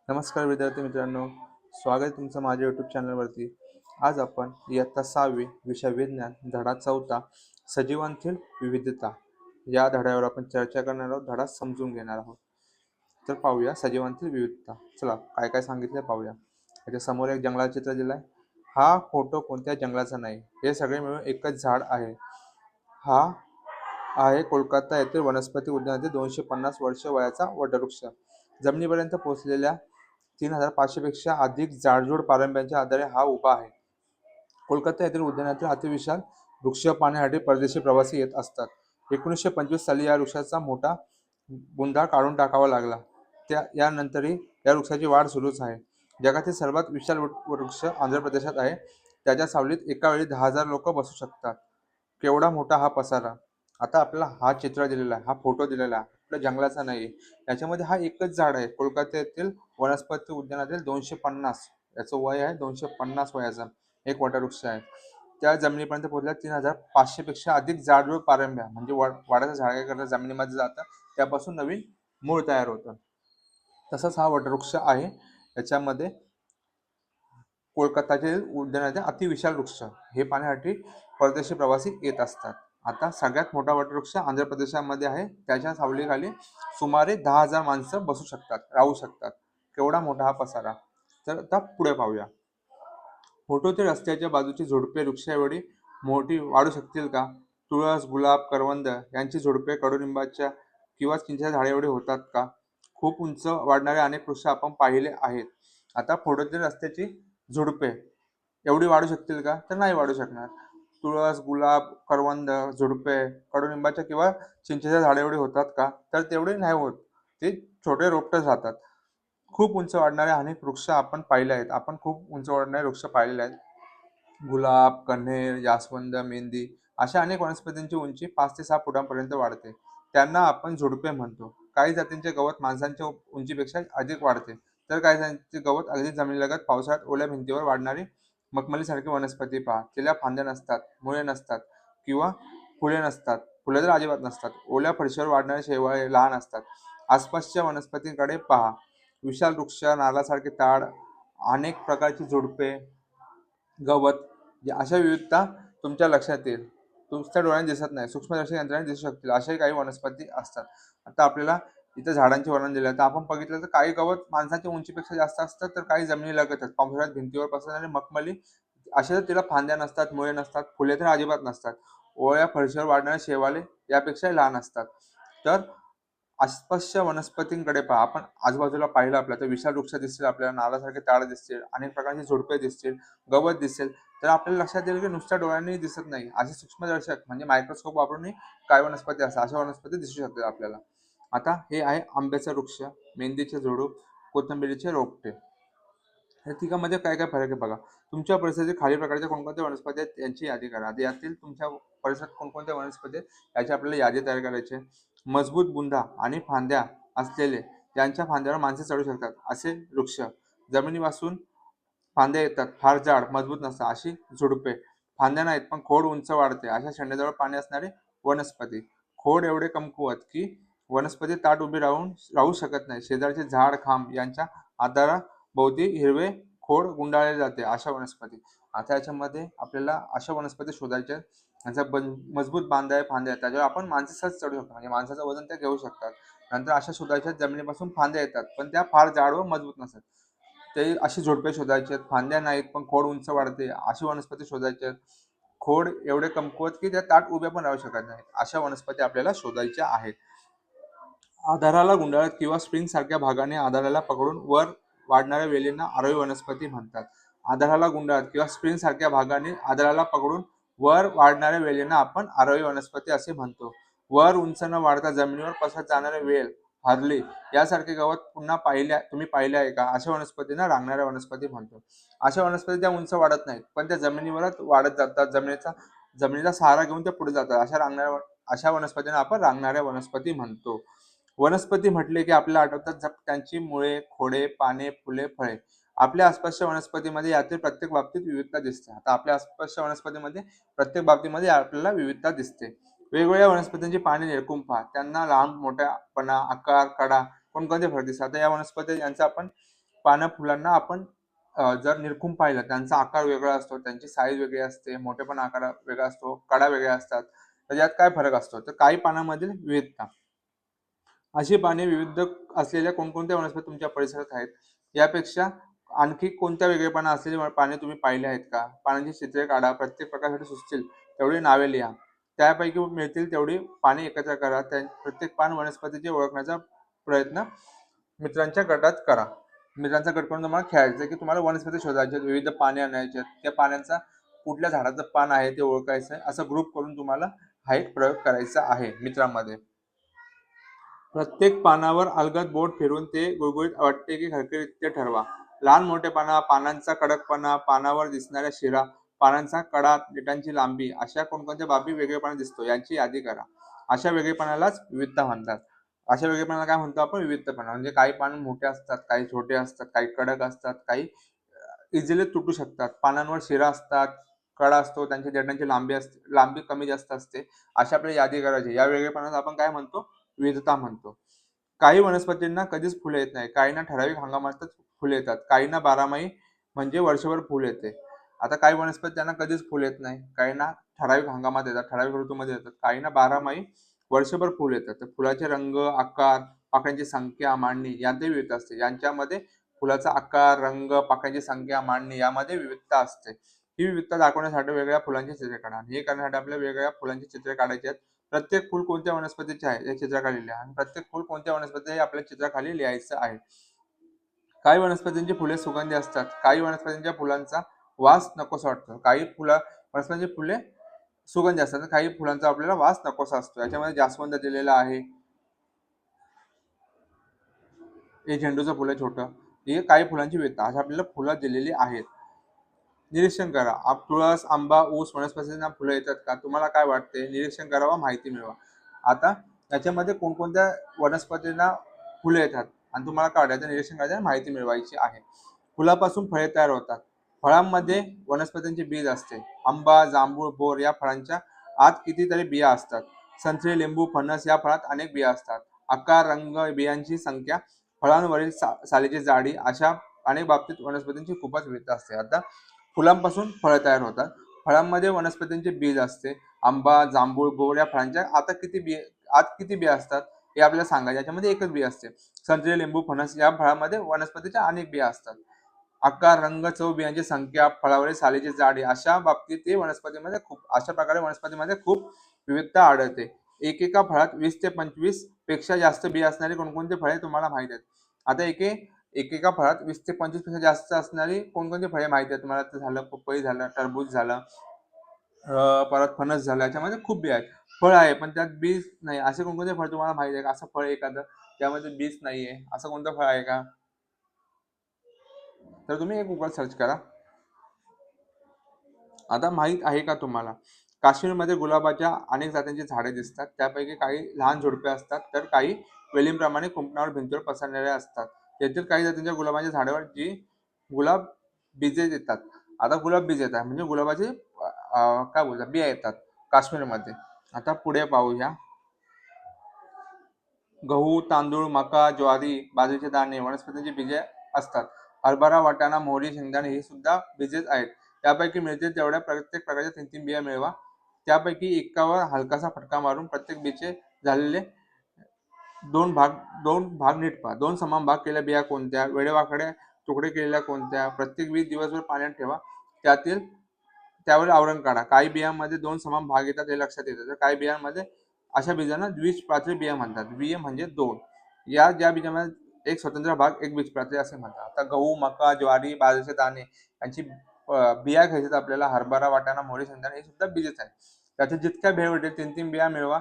नमस्कार विद्यार्थी मित्रांनो, स्वागत आहे तुमचं माझ्या यूट्यूब चॅनलवरती. आज आपण इयत्ता 6वी विषय विज्ञान धडा 4 सजीवांतील विविधता या धड्यावर आपण चर्चा करणार आहोत. धडा समजून घेणार आहोत. तर पाहूया सजीवांतील विविधता. चला काय काय सांगितलं पाहूया. याच्या समोर एक जंगलाचं चित्र दिलं आहे. हा फोटो कोणत्या जंगलाचा नाही, हे सगळे मिळून एकच झाड आहे. हा आहे कोलकाता येथील वनस्पती उद्यानातील 250 वर्ष वयाचा वटवृक्ष. जमिनीपर्यंत पोहोचलेल्या 3500 पेक्षा अधिक जाडजूड पारंब्याच्या आधारे हा उभा आहे. कोलकाता येथील उद्यानातील अतिविशाल वृक्ष पाहण्यासाठी परदेशी प्रवासी येत असतात. 1925 साली या वृक्षाचा मोठा बुंदा काढून टाकावा लागला. यानंतरही या वृक्षाची वाढ सुरूच आहे. जगातील सर्वात विशाल वृक्ष आंध्र प्रदेशात आहे. त्याच्या सावलीत एका वेळी 10,000 लोक बसू शकतात. केवढा मोठा हा पसारा. आता आपल्याला हा चित्र दिलेला आहे, हा फोटो दिलेला आहे, आपल्या जंगलाचा नाही. याच्यामध्ये हा एकच झाड आहे. कोलकाता येथील वनस्पती उद्यानातील 250 याचं वय आहे. 250 वयाचा एक वटवृक्ष आहे. त्या जमिनीपर्यंत पोहोचल्या 3500 पेक्षा अधिक जाडजूड पारंब्या, म्हणजे वाढाचं झाड काय करतं, जमिनीमध्ये जातं, त्यापासून नवीन मूळ तयार होतं. तसंच हा वटवृक्ष आहे. याच्यामध्ये कोलकातातील उद्यानातील अतिविशाल वृक्ष हे पाहण्यासाठी परदेशी प्रवासी येत असतात. आता सगळ्यात मोठा वटवृक्ष आंध्र प्रदेशामध्ये आहे. त्याच्या सावलीखाली सुमारे 10,000 माणसं बसू शकतात, राहू शकतात. केवढा मोठा हा पसारा. तर आता पुढे पाहूया. फोटोतील रस्त्याच्या बाजूची झुडपे वृक्षाएवढी मोठी वाढू शकतील का? तुळस, गुलाब, करवंद यांची झुडपे कडुलिंबाच्या किंवा चिंचेच्या झाडे होतात का? खूप उंच वाढणारे अनेक वृक्ष आपण पाहिले आहेत. आता फोटोतील रस्त्याची झुडपे एवढी वाढू शकतील का? तर नाही वाढू शकणार. तुळस, गुलाब, करवंद, झुडपे कडुलिंबाच्या किंवा चिंचेच्या झाडे होतात का? तर तेवढे नाही होत. ते छोटे रोपटे राहतात. खूप उंच वाढणारे अनेक वृक्ष आपण पाहिले आहेत. आपण खूप उंच वाढणारे वृक्ष पाहिलेले आहेत. गुलाब, कण्हेर, जास्वंद, मेंदी अशा अनेक वनस्पतींची उंची 5 ते 6 फुटांपर्यंत वाढते. त्यांना आपण झुडपे म्हणतो. काही जातींचे गवत माणसांच्या उंचीपेक्षा अधिक वाढते, तर काही जातींचे गवत अगदी जमिनीलगत पावसाळ्यात ओल्या भिंतीवर वाढणारी मखमलीसारखी वनस्पती पहा. तिला फांद्या नसतात, मुळे नसतात किंवा फुले नसतात. फुले तर अजिबात नसतात. ओल्या फरशीवर वाढणारे शेवाळे लहान असतात. आसपासच्या वनस्पतींकडे पहा. विशाल वृक्ष, नारळासारखे ताड, अनेक प्रकारची झुडपे, गवत अशा विविधता तुमच्या लक्षात येईल. तुमच्या डोळ्यांनी दिसत नाही, सूक्ष्मदर्शक यंत्राने दिसू शकतील अशाही काही वनस्पती असतात. आता आपल्याला इथं झाडांचे वर्णन दिलं तर आपण बघितलं तर काही गवत माणसाच्या उंचीपेक्षा जास्त असतं, तर काही जमिनीलगतच पावसाळ्यात भिंतीवर पसरणारी मखमली असे तर तिला फांद्या नसतात, मुळे नसतात, फुले तर अजिबात नसतात. ओळ्या फरशीवर वाढणारे शेवाळे यापेक्षाही लहान असतात. तर आसपासच्या वनस्पतींकडे पहा. आपण आजूबाजूला पाहिलं आपल्या तर विशाल वृक्ष दिसतील, आपल्याला नारळासारखे ताड दिसतील, अनेक प्रकारची झुडपे दिसतील, गवत दिसेल. तर आपल्याला लक्षात येईल की नुसत्या डोळ्यांनी दिसत नाही, असे सूक्ष्मदर्शक म्हणजे मायक्रोस्कोप वापरूनही काय वनस्पती असतात, अशा वनस्पती दिसू शकतात आपल्याला. आता हे आहे आंब्याचा वृक्ष, मेंदीचे झुडूप, कोथिंबिरीचे रोपटे. या तिघांमध्ये काय काय फरक आहे बघा. तुमच्या परिसरातील खालील प्रकारच्या कोणकोणत्या वनस्पती आहेत यांची यादी करा. आता यातील तुमच्या परिसरात कोणकोणत्या वनस्पती आहेत याची आपल्याला यादी तयार करायची आहे. मजबूत बुंदा आणि फांद्या असलेले, ज्यांच्या फांद्यावर माणसे चढू शकतात असे वृक्ष. जमिनीपासून फांद्या येतात, फार जाड मजबूत नसतात अशी झुडपे. फांद्या नाहीत पण खोड उंच वाढते अशा शेंड्याजवळ पाणी असणारे वनस्पती. खोड एवढे कमकुवत की वनस्पती ताट उभी राहू शकत नाही. शेजारचे झाड, खांब यांच्या आधाराभोवती हिरवे खोड गुंडाळले जाते अशा वनस्पती. आता याच्यामध्ये आपल्याला अशा वनस्पती शोधायच्या आहेत. त्यांचा मजबूत बांधा आहे, फांद्या आहेत, त्याच्यावर आपण माणसं सहज चढू शकतो, म्हणजे माणसाचं वजन त्या घेऊ शकतात. नंतर अशा शोधायच्या जमिनीपासून फांद्या येतात पण त्या फार जाड व मजबूत नसतात. ते अशी झुडपे शोधायचे आहेत. फांद्या नाहीत पण खोड उंच वाढते अशी वनस्पती शोधायची आहेत. खोड एवढे कमकुवत की त्या ताट उभ्या पण राहू शकत नाहीत अशा वनस्पती आपल्याला शोधायच्या आहेत. आधाराला गुंडाळत किंवा स्प्रिंग सारख्या भागाने आधाराला पकडून वर वाढणाऱ्या वेलींना आरोही वनस्पती म्हणतात. आधाराला गुंडाळत किंवा स्प्रिंग सारख्या भागाने आधाराला पकडून वर वाढणाऱ्या वेलींना आपण आरोही वनस्पती असे म्हणतो. वर उंच न वाढता जमिनीवर पसरत जाणारे वेल, हरली यासारखे गवत तुम्ही पाहिले आहे का? अशा वनस्पतींना रांगणाऱ्या वनस्पती म्हणतो. अशा वनस्पती त्या उंच वाढत नाहीत पण त्या जमिनीवरच वाढत जातात. जमिनीचा सहारा घेऊन त्या पुढे जातात. अशा वनस्पतींना आपण रांगणाऱ्या वनस्पती म्हणतो. वनस्पती म्हटले की आपल्याला आठवतात त्यांची मुळे, खोडे, पाने, फुले, फळे. आपल्या आसपासच्या वनस्पतीमध्ये यातील प्रत्येक बाबतीत विविधता दिसते. आता आपल्या आसपासच्या वनस्पतीमध्ये प्रत्येक बाबतीमध्ये आपल्याला विविधता दिसते. वेगवेगळ्या वनस्पतींची पाने निरखून पहा. त्यांना लहान मोठ्यापणा, आकार, कडा कोणकोणते फरक दिसतात. आता या वनस्पती यांचा आपण पानं फुलांना आपण जर निरखून पाहिलं, त्यांचा आकार वेगळा असतो, त्यांची साईज वेगळी असते, मोठेपणा आकार वेगळा असतो, कडा वेगळ्या असतात. तर यात काय फरक असतो? तर काही पानांमधील विविधता. अशी पाने विविध असलेल्या कोणकोणत्या वनस्पती तुमच्या परिसरात आहेत? यापेक्षा आणखी कोणत्या वेगळेपणा असलेली पाने तुम्ही पाहिली आहेत का? पानांची चित्रे काढा. प्रत्येक प्रकारासाठी सुचतील तेवढी नावे लिहा. त्यापैकी मिळतील तेवढी पाने एकत्र करा. प्रत्येक पान वनस्पतीचे ओळखण्याचा प्रयत्न मित्रांच्या गटात करा. मित्रांचा गट करून तुम्हाला खेळायचं की तुम्हाला वनस्पती शोधायचे, विविध पाने आणायचे, त्या पानांचा कुठल्या झाडाचं पान आहे ते ओळखायचं आहे. असं ग्रुप करून तुम्हाला हा एक प्रयोग करायचा आहे मित्रांमध्ये. प्रत्येक पानावर अलगद बोट फिरवून ते गुळगुळीत वाटते की खरखरीत ते ठरवा. लहान मोठेपणा, पानांचा कडकपणा, पानावर दिसणाऱ्या शिरा, पानांचा कडा, देठांची लांबी अशा कोणकोणत्या बाबी वेगळेपणा दिसतो यांची यादी करा. अशा वेगळेपणालाच विविधता म्हणतात. अशा वेगळेपणाला काय म्हणतो आपण? विविधतापणा. म्हणजे काही पान मोठे असतात, काही छोटे असतात, काही कडक असतात, काही इझिली तुटू शकतात. पानांवर शिरा असतात, कडा असतो, त्यांच्या देठांची लांबी कमी जास्त असते. अशा आपल्याला यादी करायची. या वेगळेपणाला आपण काय म्हणतो? विविधता म्हणतो. काही वनस्पतींना कधीच फुले येत नाही. काहींना ठराविक हंगामातच फुले येतात. काहींना बारामाही म्हणजे वर्षभर फुल येते. आता काही वनस्पती त्यांना कधीच फुल येत नाही. काहींना ठराविक हंगामात येतात, ठराविक ऋतूमध्ये येतात. काहींना बारामाही वर्षभर फुल येतात. तर फुलाचे रंग, आकार, पाकळ्यांची संख्या, मांडणी यातही विविधता असते. यांच्यामध्ये फुलाचा आकार, रंग, पाकळ्यांची संख्या, मांडणी यामध्ये विविधता असते. ही विविधता दाखवण्यासाठी वेगळ्या फुलांची चित्रे काढा. हे करण्यासाठी आपल्याला वेगवेगळ्या फुलांची चित्रे काढायची आहेत. प्रत्येक फूल कोणत्या वनस्पतीचे आहे या चित्राखाली लिहा आणि प्रत्येक फूल कोणत्या वनस्पती हे आपल्या चित्राखाली लिहायचं आहे. काही वनस्पतींची फुले सुगंधी असतात. काही वनस्पतींच्या फुलांचा वास नकोसा वाटतो. काही वनस्पतींची फुले सुगंधी असतात. काही फुलांचा आपल्याला वास नकोसा असतो. याच्यामध्ये जास्वंद दिलेला आहे. हे झेंडूचं फुल आहे छोटं. हे काही फुलांची विविधता अशा आपल्याला फुलं दिलेली आहेत. निरीक्षण करा. तुळस, आंबा, ऊस वनस्पतींना फुलं येतात का? तुम्हाला काय वाटते? निरीक्षण करा व माहिती मिळवा. आता याच्यामध्ये कोणकोणत्या वनस्पतींना फुलं येतात आणि तुम्हाला काय वाटायचं? निरीक्षण करायचं, माहिती मिळवायची आहे. फुलापासून फळे तयार होतात. फळांमध्ये वनस्पतींचे बीज असते. आंबा, जांभूळ, बोर या फळांच्या आत कितीतरी बिया असतात. संत्री, लिंबू, फणस या फळात अनेक बिया असतात. आकार, रंग, बियांची संख्या, फळांवरील सालीची जाडी अशा अनेक बाबतीत वनस्पतींची खूपच विविधता असते. आता फुलांपासून फळं तयार होतात. फळांमध्ये वनस्पतींचे बीज असते. आंबा, जांभूळ, बोर या फळांच्या आत किती बिया असतात हे आपल्याला सांगायचे. याच्यामध्ये एकच बिया असते. संत्री, लिंबू, फणस या फळामध्ये वनस्पतीच्या अनेक बिया असतात. आकार, रंग, चव, बियांची संख्या, फळावरील सालीची जाडी अशा बाबतीत अशा प्रकारे वनस्पतीमध्ये खूप विविधता आढळते. एकेका फळात 20 ते 25 पेक्षा जास्त बिया असणारी कोणकोणती फळे तुम्हाला माहित आहेत? आता एकेका फळात 20 ते 25 पेक्षा जास्त असणारी कोणकोणती फळे माहिती आहेत तुम्हाला? तर झालं पपई झालं, टरबूज झालं, परत फणस झालं. याच्यामध्ये खूप बिया आहेत. फळ आहे पण त्यात बीज नाही. असे कोणकोणते फळ तुम्हाला माहिती आहे का? असं फळ एखादं त्यामध्ये बीज नाहीये, असं कोणतं फळ आहे का? तर तुम्ही एक गुगल सर्च करा. आता माहित आहे का तुम्हाला? काश्मीरमध्ये गुलाबाच्या अनेक जातींची झाडे दिसतात. त्यापैकी काही लहान झुडपे असतात, तर काही वेलींप्रमाणे कुंपणावर भिंतीवर पसरलेल्या असतात. तेथील काही जातींच्या गुलाबाच्या झाडावर जी गुलाब बीजे येतात. आता गुलाब बीज येतात म्हणजे गुलाबाचे काय बोलतात बिया येतात काश्मीरमध्ये. आता पुढे पाहूया. गहू, तांदूळ, मका, ज्वारी, बाजरीचे दाणे वनस्पतींची बीजे असतात. हरभरा, वाटाणा, मोहरी, शेंगदाणे ही सुद्धा बीजेच आहेत. त्यापैकी मिळतील तेवढ्या प्रत्येक प्रकारच्या 3-3 बिया मिळवा. त्यापैकी एकावर हलकासा फटका मारून प्रत्येक बीचे झालेले दोन भाग नीट पहा. 2 समान भाग केलेल्या बिया कोणत्या? वेडेवाकडे तुकडे केलेल्या कोणत्या? प्रत्येक बी दिवसभर पाण्यात ठेवा. त्यावर आवरण काढा. काही बियांमध्ये 2 समान भाग येतात हे लक्षात येतं. तर काही बियांमध्ये अशा बीजांना द्विबीजपत्री बिया म्हणतात. द्विय म्हणजे 2. ज्या बीजामध्ये एक स्वतंत्र भाग एक बीजपत्री असे म्हणतात. आता गहू, मका, ज्वारी, बाजरीचे दाणे यांची बिया घ्यायच्यात आपल्याला. हरभरा, वाटाणा, मोहरी, शेंगदाणे हे सुद्धा बीजच आहेत. त्याच्या जितक्या बिया भेटेल 3-3 बिया मिळवा.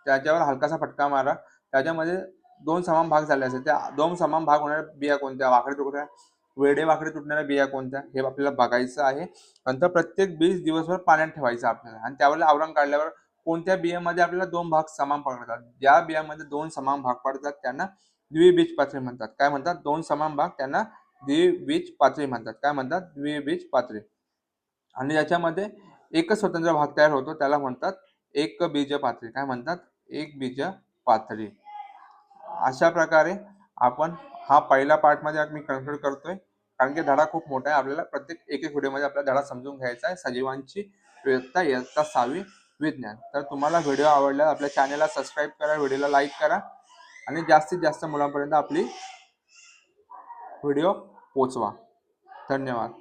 त्याच्यावर हलकासा फटका मारा. त्याच्यामध्ये 2 समान भाग झाले असेल. त्या 2 समान भाग होणाऱ्या बिया कोणत्या? वेडेवाकडे तुटणाऱ्या बिया कोणत्या? हे आपल्याला बघायचं आहे. नंतर प्रत्येक बीज दिवसभर पाण्यात ठेवायचं आपल्याला आणि त्यावर आवरण काढल्यावर कोणत्या बियामध्ये आपल्याला 2 भाग समान पडतात? ज्या बियामध्ये 2 समान भाग पडतात त्यांना द्विबीजपत्री म्हणतात. काय म्हणतात? 2 समान भाग त्यांना द्विबीजपत्री म्हणतात. काय म्हणतात? द्विबीजपत्री. आणि याच्यामध्ये एकच स्वतंत्र भाग तयार होतो त्याला म्हणतात एकबीजपत्री. काय म्हणतात? एकबीजपत्री. अशा प्रकारे आपण हा पहिला पार्टमध्ये मी कन्क्लूड करतोय, कारण की धडा खूप मोठा आहे. आपल्याला प्रत्येक एक व्हिडिओमध्ये आपला धडा समजून घ्यायचा आहे. सजीवांची विविधता इयत्ता 6वी विज्ञान. तर तुम्हाला व्हिडिओ आवडला आपल्या चॅनलला सबस्क्राईब करा, व्हिडिओला लाईक करा आणि जास्तीत जास्त मुलांपर्यंत आपली व्हिडिओ पोचवा. धन्यवाद.